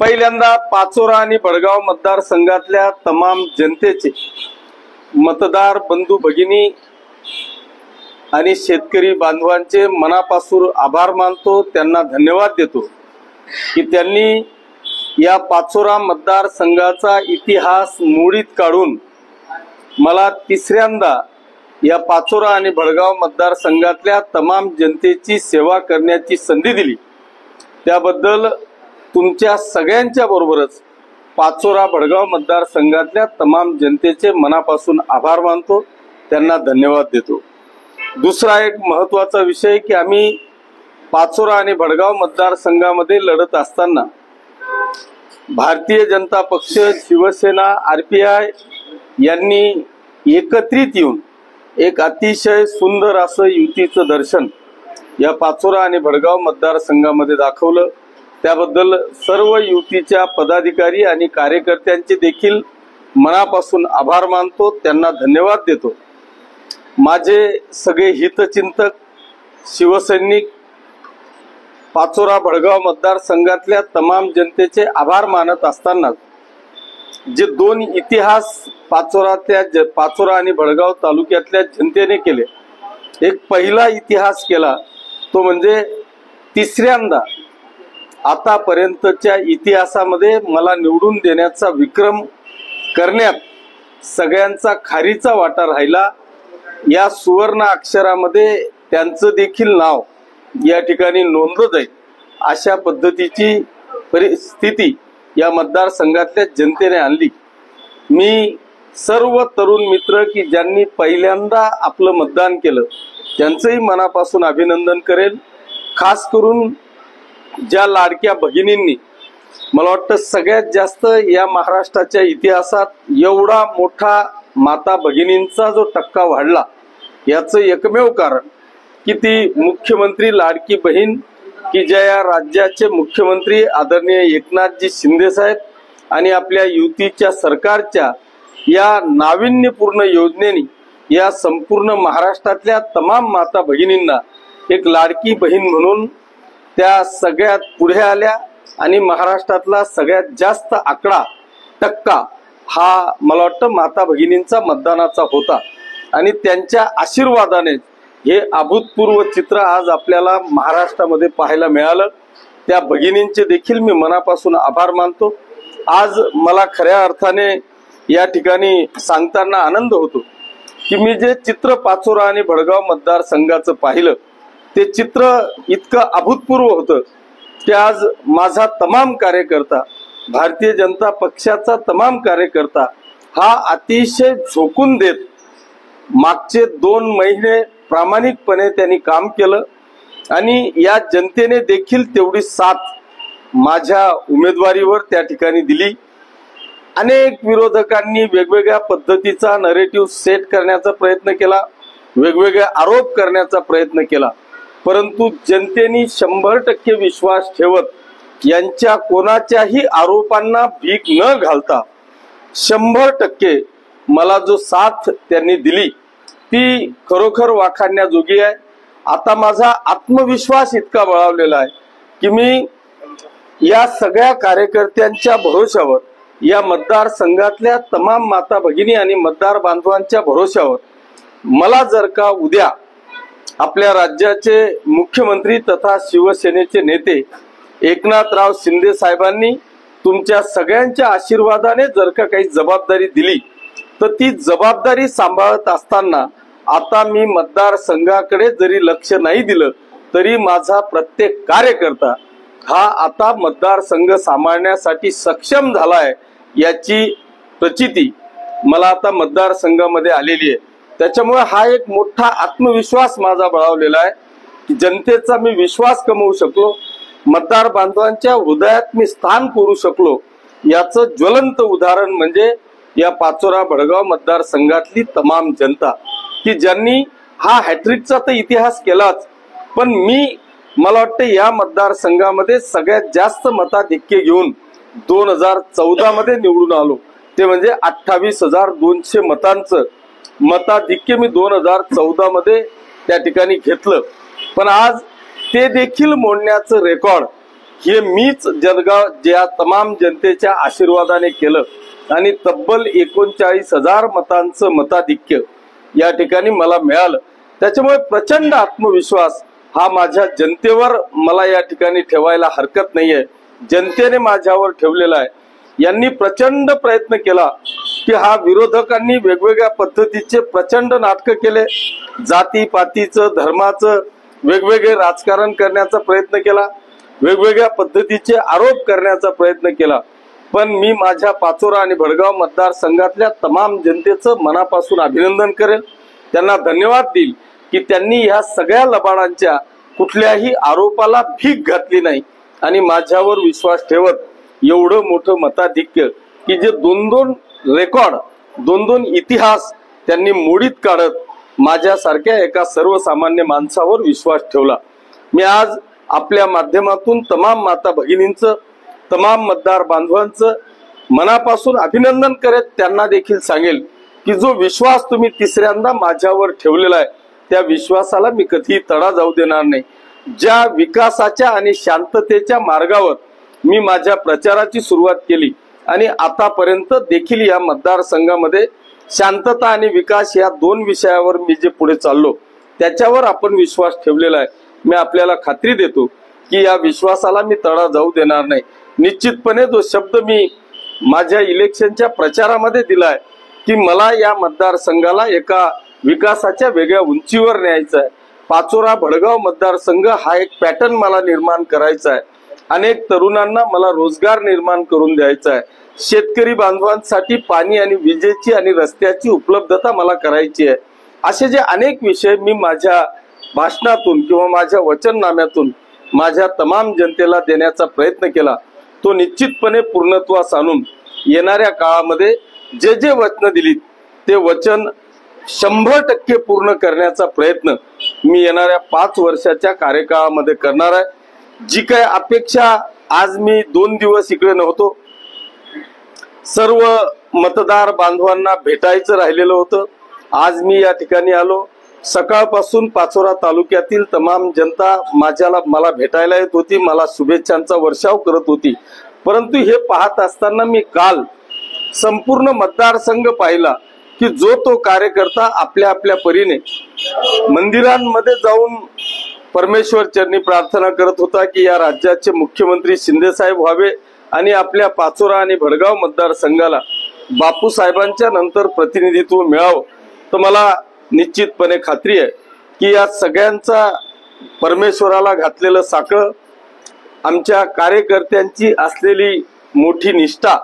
पहिल्यांदा पाचोरा आणि भडगाव मतदारसंघातल्या तमाम जनतेचे, मतदार बंधू भगिनी आणि शेतकरी बांधवांचे मनापासून आभार मानतो। त्यांना धन्यवाद देतो की त्यांनी या पाचोरा मतदारसंघाचा इतिहास मोडीत काढून मला तिसऱ्यांदा या पाचोरा आणि भडगाव मतदारसंघातल्या तमाम जनतेची सेवा करण्याची संधी दिली। त्याबद्दल तुमच्या सगळ्यांच्या बरोबरच पाचोरा भडगाव मतदारसंघातल्या तमाम जनतेचे मनापासून आभार मानतो, त्यांना धन्यवाद देतो। दुसरा एक महत्त्वाचा विषय की आम्ही पाचोरा आणि भडगाव मतदारसंघामध्ये लढत असताना भारतीय जनता पक्ष, शिवसेना, आरपीआय यांनी एकत्रित येऊन एक अतिशय सुंदर असं युतीचं दर्शन या पाचोरा आणि भडगाव मतदारसंघामध्ये दाखवलं। त्याबद्दल सर्व युतीच्या पदाधिकारी आणि कार्यकर्त्यांचे देखील मनापासून आभार मानतो, त्यांना धन्यवाद देतो। माझे सगळे हितचिंतक, शिवसैनिक, पाचोरा भडगाव मतदारसंघातल्या तमाम जनतेचे आभार मानत असताना जे दोन इतिहास पाचोरा आणि भडगाव तालुक्यातल्या जनतेने केले, एक पहिला इतिहास केला तो म्हणजे तिसऱ्यांदा आतापर्यंतच्या इतिहासामध्ये मला निवडून देण्याचा विक्रम करण्यात सगळ्यांचा खारीचा वाटा राहिला। या सुवर्ण अक्षरामध्ये त्यांचं देखील नाव या ठिकाणी नोंदलं जाईल अशा पद्धतीची परिस्थिती या मतदारसंघातल्या जनतेने आणली। मी सर्व तरुण मित्र की ज्यांनी पहिल्यांदा आपलं मतदान केलं त्यांचंही मनापासून अभिनंदन करेल। खास करून ज्या लाडक्या भगिनींनी, मला वाटतं सगळ्यात जास्त या महाराष्ट्राच्या इतिहासात एवढा मोठा माता भगिनींचा जो टक्का वाढला याचं एकमेव कारण की ती मुख्यमंत्री लाडकी बहीण की ज्या या राज्याचे मुख्यमंत्री आदरणीय एकनाथजी शिंदे साहेब आणि आपल्या युतीच्या सरकारच्या या नाविन्यपूर्ण योजनेने या संपूर्ण महाराष्ट्रातल्या तमाम माता भगिनींना एक लाडकी बहीण म्हणून त्या सगळ्यात पुढे आल्या आणि महाराष्ट्रातला सगळ्यात जास्त आकडा, टक्का हा मला वाटतं माता भगिनींचा मतदानाचा होता आणि त्यांच्या आशीर्वादाने हे अभूतपूर्व चित्र आज आपल्याला महाराष्ट्रामध्ये पाहायला मिळालं। त्या भगिनींचे देखील मी मनापासून आभार मानतो। आज मला खऱ्या अर्थाने या ठिकाणी सांगताना आनंद होतो की मी जे चित्र पाचोरा आणि भडगाव मतदारसंघाचं पाहिलं ते चित्र इतकं अभूतपूर्व होतं की आज माझा तमाम कार्यकर्ता, भारतीय जनता पक्षाचा तमाम कार्यकर्ता हा अतिशय झोकून देत मागचे 2 महिने प्रामाणिकपणे त्यांनी काम केलं आणि या जनतेने देखील तेवढी साथ माझ्या उमेदवारीवर त्या ठिकाणी दिली। अनेक विरोधकांनी वेगवेगळ्या पद्धतीचा नरेटिव्ह सेट करण्याचा प्रयत्न केला, वेगवेगळे आरोप करण्याचा प्रयत्न केला, परंतु जनतेने 100% विश्वास ठेवत यांच्या कोणाच्याही आरोपांना भीक न घालता 100% मला जो साथ त्यांनी दिली ती खरोखर वाखाणण्याजोगी आहे। आता माझा आत्मविश्वास इतका बळावलेला आहे की मी या सगळ्या कार्यकर्त्यांच्या भरोशावर, या मतदारसंघातल्या तमाम माता भगिनी आणि मतदार बांधवांच्या भरोशावर मला जर का उद्या आपल्या राज्याचे मुख्यमंत्री तथा शिवसेनेचे नेते एकनाथराव शिंदे साहेबांनी तुमच्या सगळ्यांच्या आशीर्वादाने जर का काही जबाबदारी दिली तर ती जबाबदारी सांभाळत असताना आता मी मतदारसंघाकडे जरी लक्ष नाही दिलं तरी माझा प्रत्येक कार्यकर्ता हा आता मतदारसंघ सांभाळण्यासाठी सक्षम झालाय याची प्रचिती मला आता मतदारसंघामध्ये आलेली आहे। त्याच्यामुळे हा एक मोठा आत्मविश्वास माझा बळावलेला आहे की जनतेचा मी विश्वास कमवू शकलो, मतदार बांधवांच्या हृदयात मी स्थान करू शकलो। याचं ज्वलंत उदाहरण म्हणजे या पाचोरा भडगाव मतदारसंघातली तमाम जनता की ज्यांनी हा हॅट्रिकचा तर इतिहास केलाच, पण मला वाटतं या मतदारसंघामध्ये सगळ्यात जास्त मताधिक्य घेऊन 2014 मध्ये निवडून आलो, ते म्हणजे 28,200 मतांचं मताधिक्य मी 2014 मध्ये त्या ठिकाणी घेतलं। पण आज ते देखील मोडण्याचं रेकॉर्ड हे मीच जळगाव ज्या तमाम जनतेच्या आशीर्वादाने केलं आणि तब्बल 39,000 मतांचं मताधिक्य या ठिकाणी मला मिळालं। त्याच्यामुळे प्रचंड आत्मविश्वास हा माझ्या जनतेवर मला या ठिकाणी ठेवायला हरकत नाहीये। जनतेने माझ्यावर ठेवलेला आहे। यांनी प्रचंड प्रयत्न केला की हा विरोधकांनी वेगवेगळ्या पद्धतीचे प्रचंड नाटक केले, जातीपातीचं धर्माचं वेगवेगळे राजकारण करण्याचा प्रयत्न केला, वेगवेगळ्या पद्धतीचे आरोप करण्याचा प्रयत्न केला। पण मी माझ्या पाचोरा आणि भडगाव मतदारसंघातल्या तमाम जनतेचं मनापासून अभिनंदन करेल, त्यांना धन्यवाद देईल की त्यांनी ह्या सगळ्या लबाडांच्या कुठल्याही आरोपाला भीक घातली नाही आणि माझ्यावर विश्वास ठेवत एवढं मोठं मताधिक्य की जे दोन रेकॉर्ड दोन इतिहास त्यांनी मोडीत काढत माझ्यासारख्या एका सर्वसामान्य माणसावर विश्वास ठेवला। मी आज आपल्या माध्यमातून तमाम माता भगिनींचं, तमाम मतदार बांधवांचं मनापासून अभिनंदन करत त्यांना देखील सांगेल की जो विश्वास तुम्ही तिसऱ्यांदा माझ्यावर ठेवलेला आहे त्या विश्वासाला मी कधी तडा जाऊ देणार नाही। ज्या विकासाच्या आणि शांततेच्या मार्गावर मी माझ्या प्रचाराची सुरुवात केली आणि आतापर्यंत देखील या मतदारसंघामध्ये शांतता आणि विकास या दोन विषयावर मी जे पुढे चाललो त्याच्यावर आपण विश्वास ठेवलेला आहे। मी आपल्याला खात्री देतो की या विश्वासाला मी तडा जाऊ देणार नाही। निश्चितपणे जो शब्द मी माझ्या इलेक्शनच्या प्रचारामध्ये दिलाय की मला या मतदारसंघाला एका विकासाच्या वेगळ्या उंचीवर न्यायचं आहे। पाचोरा भडगाव मतदारसंघ हा एक पॅटर्न मला निर्माण करायचा आहे। अनेक तरुणांना मला रोजगार निर्माण करून द्यायचा आहे। शेतकरी बांधवांसाठी पाणी आणि विजेची आणि रस्त्याची उपलब्धता मला करायची आहे। असे जे अनेक विषय मी माझ्या भाषणातून किंवा माझ्या वचननाम्यातून माझ्या तमाम जनतेला देण्याचा प्रयत्न केला तो निश्चितपणे पूर्णत्वास आणून येणाऱ्या काळामध्ये जे जे वचन दिलीत ते वचन 100% पूर्ण करण्याचा प्रयत्न मी येणाऱ्या 5 वर्षाच्या कार्यकाळामध्ये करणार आहे। जी काय अपेक्षा, आज मी 2 दिवस इकडे नव्हतो, सर्व मतदार बांधवांना भेटायचं राहिलेलं होतं। आज मी या ठिकाणी आलो। सकाळपासून पाचोरा तालुक्यातील तमाम जनता मला भेटायला येत होती, मला शुभेच्छांचा वर्षाव करत होती। परंतु हे पाहत असताना मी काल संपूर्ण मतदारसंघ पाहिला की जो तो कार्यकर्ता आपल्या आपल्या परीने मंदिरांमध्ये जाऊन परमेश्वर चरणी प्रार्थना करत होता की या राज्याचे मुख्यमंत्री शिंदे साहेब व्हावे आणि आपल्या पाचोरा आणि भडगाव मतदारसंघाला बापू साहेबांच्या नंतर प्रतिनिधित्व मिळावं। तर मला निश्चितपणे खात्री आहे की या सगळ्यांचा परमेश्वराला घातलेलं साखळ, आमच्या कार्यकर्त्यांची असलेली मोठी निष्ठा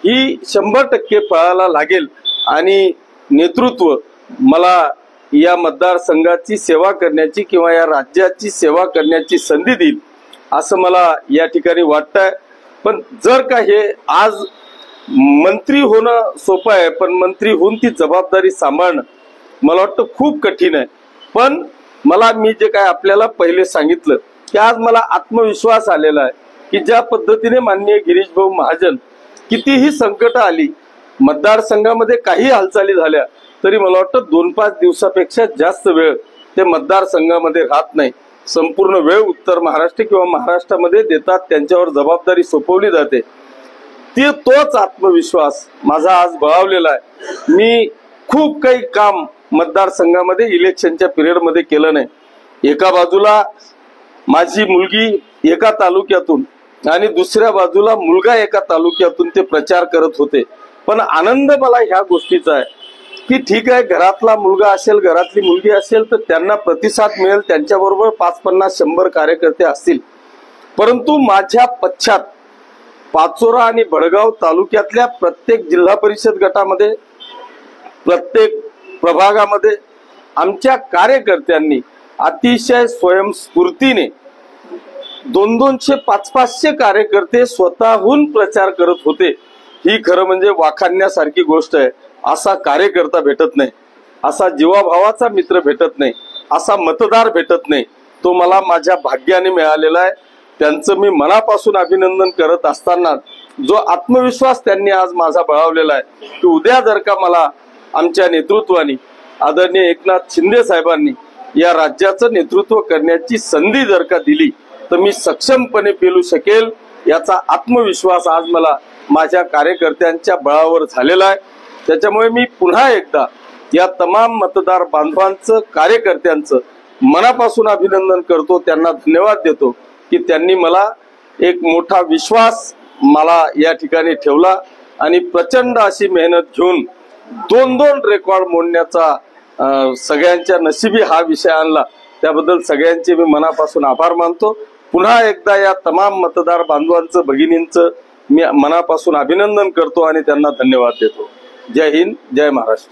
ही 100% फळाला लागेल आणि नेतृत्व मला या मतदारसंघाची सेवा करण्याची किंवा या राज्याची सेवा करण्याची संधी देईल असं मला या ठिकाणी वाटतंय। पण जर का हे आज मंत्री होणं सोपं आहे, पण मंत्री होऊन ती जबाबदारी सांभाळणं मला वाटतं खूप कठीण आहे। पण मी जे काय आपल्याला पहिले सांगितलं की आज मला आत्मविश्वास आलेला आहे की ज्या पद्धतीने माननीय गिरीश भाऊ महाजन कितीही संकट आली, मतदारसंघामध्ये काही हालचाली झाल्या तरी मला वाटतं 2-5 दिवसापेक्षा जास्त वेळ ते मतदारसंघामध्ये राहत नाही। संपूर्ण वेळ उत्तर महाराष्ट्र किंवा महाराष्ट्रामध्ये देतात, त्यांच्यावर जबाबदारी सोपवली जाते। तोच आत्मविश्वास माझा आज बळावलेला आहे। मी खूप काही काम मतदारसंघामध्ये इलेक्शनच्या पिरियडमध्ये केलं नाही। एका बाजूला माझी मुलगी एका तालुक्यातून आणि दुसऱ्या बाजूला मुलगा एका तालुक्यातून ते प्रचार करत होते। पण आनंद मला ह्या गोष्टीचा आहे की ठीक आहे, घरातला मुलगा असेल, घरातली मुलगी असेल तर त्यांना प्रतिसाद मिळेल, त्यांच्याबरोबर 5-50-100 कार्यकर्ते असतील। परंतु माझ्या पश्चात पाचोरा आणि भडगाव तालुक्यातल्या प्रत्येक जिल्हा परिषद गटामध्ये, प्रत्येक प्रभागामध्ये आमच्या कार्यकर्त्यांनी अतिशय स्वयंस्फूर्तीने 200-200, 500-500 कार्यकर्ते स्वतःहून प्रचार करत होते। ही खरं म्हणजे वाखाणण्यासारखी गोष्ट आहे। असा कार्यकर्ता भेटत नाही, असा जीवाभावाचा मित्र भेटत नाही, असा मतदार भेटत नाही। तो मला माझ्या भाग्याने मिळालेला आहे। त्यांचं मी मनापासून अभिनंदन करत असताना जो आत्मविश्वास त्यांनी आज माझा बळावलेला आहे की उद्या जर का मला आमच्या नेतृत्वाने आदरणीय एकनाथ शिंदे साहेबांनी या राज्याचं नेतृत्व करण्याची संधी जर का दिली तर मी सक्षमपणे पेलू शकेल याचा आत्मविश्वास आज मला माझ्या कार्यकर्त्यांच्या बळावर झालेला आहे। त्याच्यामुळे मी पुन्हा एकदा या तमाम मतदार बांधवांचं कार्यकर्त्यांचं मनापासून अभिनंदन करतो, त्यांना धन्यवाद देतो की त्यांनी मला एक मोठा विश्वास मला या ठिकाणी ठेवला आणि प्रचंड अशी मेहनत घेऊन 2-2 रेकॉर्ड मोडण्याचा सगळ्यांच्या नशिबी हा विषय आणला। त्याबद्दल सगळ्यांचे मी मनापासून आभार मानतो। पुन्हा एकदा या तमाम मतदार बांधवांचं भगिनींचं मी मनापासून अभिनंदन करतो आणि त्यांना धन्यवाद देतो। जय हिंद, जय महाराष्ट्र।